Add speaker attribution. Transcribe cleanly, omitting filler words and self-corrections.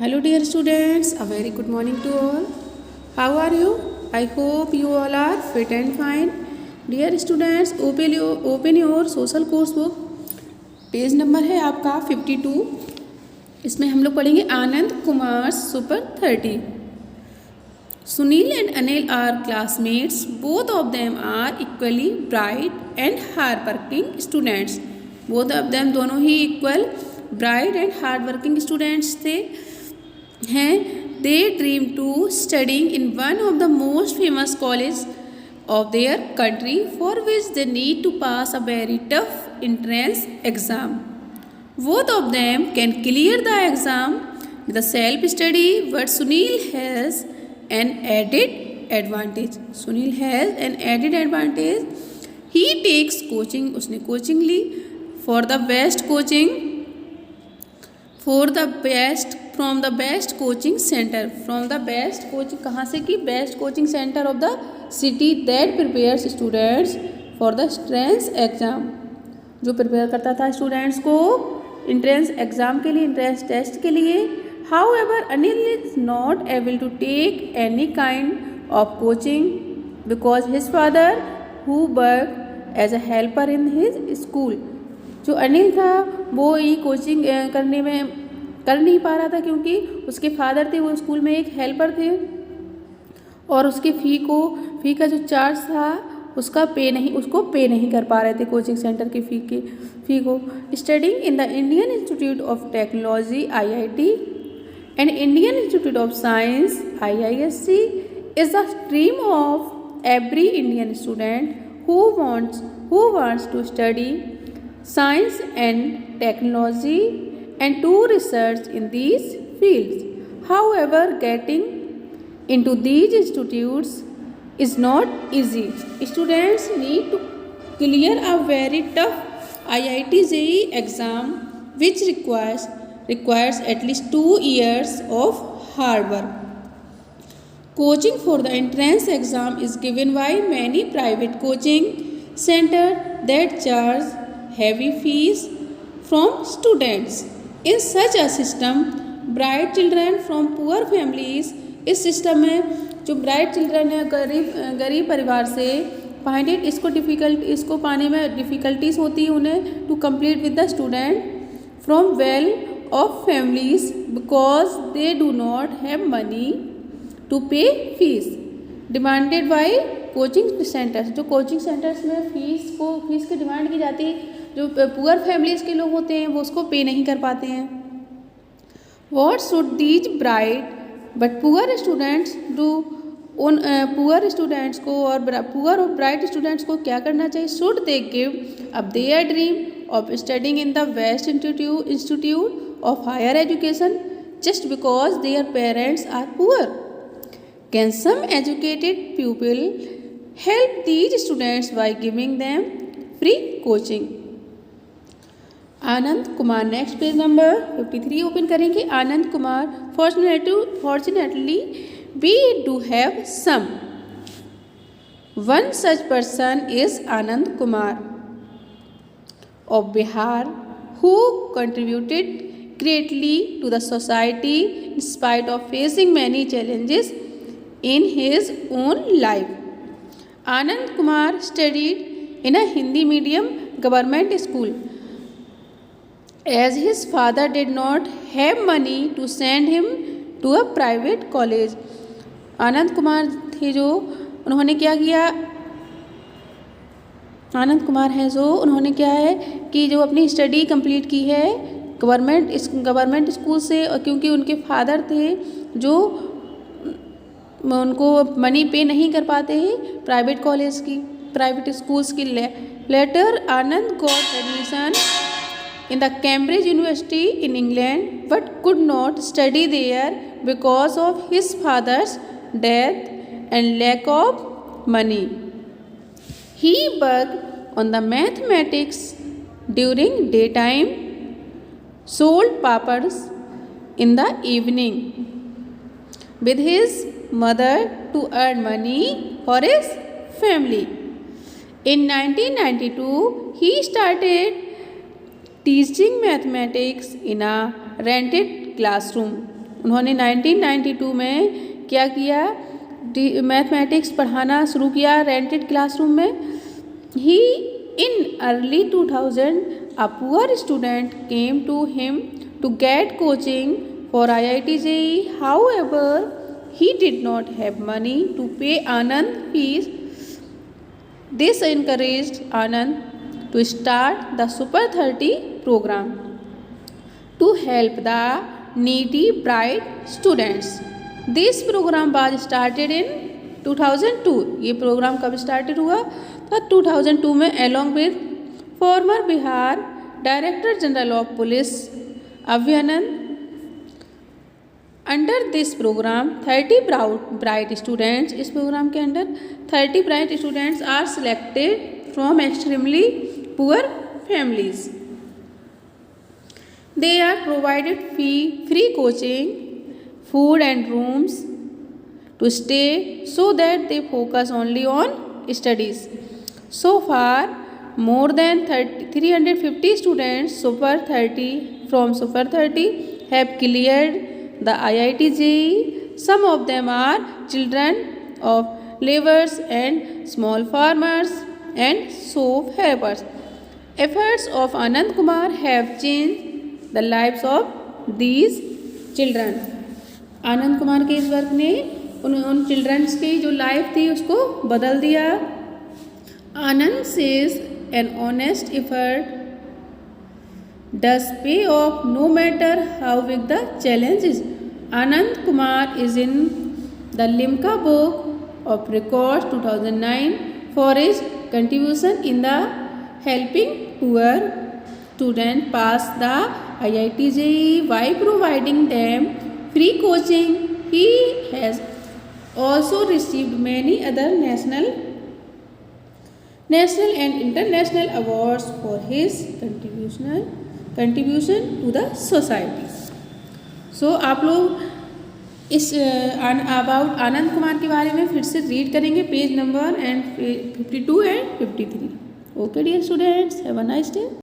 Speaker 1: Hello dear students, a very good morning to all. How are you? I hope you all are fit and fine. Dear students, open your social course book. Page number है आपका 52. इसमें हम लोग पढ़ेंगे Anand Kumar super 30. Sunil and Anil are classmates. Both of them are equally bright and hardworking students. Both of them दोनों ही equal bright and hardworking students थे हैं. They dream to studying in one of the most famous colleges of their country, for which they need to pass a very tough entrance exam. Both of them can clear the exam with a self-study, but Sunil has an added advantage. Sunil has an added advantage. He takes coaching. उसने coaching ली for the best coaching. From the best coaching center. From the best coaching कहाँ से की? Best coaching center of the city that prepares students for the entrance exam. जो prepare करता था students को entrance exam के लिए, entrance test के लिए. However, Anil is not able to take any kind of coaching because his father, who worked as a helper in his school, जो अनिल था वो ये कोचिंग करने में कर नहीं पा रहा था क्योंकि उसके फादर थे वो स्कूल में एक हेल्पर थे और उसके फ़ी का जो चार्ज था उसको पे नहीं कर पा रहे थे कोचिंग सेंटर की फ़ी को. Studying in the Indian institute of technology IIT and Indian institute of science IISc is the dream of every Indian student who wants to study science and technology and to research in these fields. However, getting into these institutes is not easy. Students need to clear a very tough IIT JEE exam which requires at least 2 years of hard work. Coaching for the entrance exam is given by many private coaching centers that charge heavy fees from students. In such a system, bright children from poor families, इस system में जो bright children है गरीब परिवार से find it इसको पाने में डिफ़िकल्टीज होती है उन्हें to complete with the student from well off families because they do not have money to pay fees demanded by coaching centres. जो कोचिंग सेंटर्स में फीस की डिमांड की जाती है जो पुअर फैमिलीज़ के लोग होते हैं वो उसको पे नहीं कर पाते हैं. What should these bright but poor students do. उन पुअर स्टूडेंट्स को और पुअर और ब्राइट स्टूडेंट्स को क्या करना चाहिए? Should they give up their dream of studying in the best institute of higher education just because their parents are poor? Can some educated people help these students by giving them free coaching? Anand Kumar. Next page number 53 open करेंगे. Anand Kumar. Fortunately we do have some. One such person is Anand Kumar of Bihar who contributed greatly to the society in spite of facing many challenges in his own life. Anand Kumar studied in a Hindi medium government school as his father did not have money to send him to a private college. Anand Kumar थे जो उन्होंने क्या किया? आनंद कुमार है जो उन्होंने क्या है कि जो अपनी स्टडी कंप्लीट की है गवर्नमेंट स्कूल से और क्योंकि उनके फादर थे जो उनको मनी पे नहीं कर पाते हैं प्राइवेट स्कूल्स की. Later Anand got admission in the Cambridge University in England but could not study there because of his father's death and lack of money. He worked on the mathematics during daytime, sold papads in the evening with his mother to earn money for his family. In 1992, he started teaching mathematics in a rented classroom. उन्होंने 1992 में क्या किया, mathematics पढ़ाना शुरू किया rented classroom में। ही in early 2000 a poor student came to him to get coaching for IIT JEE. However, he did not have money to pay Anand fees. This encouraged Anand to start the Super 30 program to help the needy bright students. This program was started in 2002. ये programme कब started हुआ था? 2002 में along with former Bihar director general of police Abhayanand. Under this program 30 bright students, इस program के under 30 bright students are selected from extremely poor families. They are provided free coaching, food and rooms to stay so that they focus only on studies. So far, more than 350 students from Super 30 have cleared the IIT JEE. Some of them are children of laborers and small farmers and soap helpers. Efforts of Anand Kumar have changed the lives of these children. Anand Kumar के इस work ने उन children's की जो life थी उसको बदल दिया। Anand says an honest effort does pay off no matter how big the challenges. Anand Kumar is in the Limca book of records 2009 for his contribution in the helping poor student pass the IIT JEE by providing them free coaching. He has also received many other national and international awards for his contribution to the society. So आप लोग इस about Anand Kumar के बारे में फिर से read करेंगे page number 52 and 53. Okay dear students, have a nice day.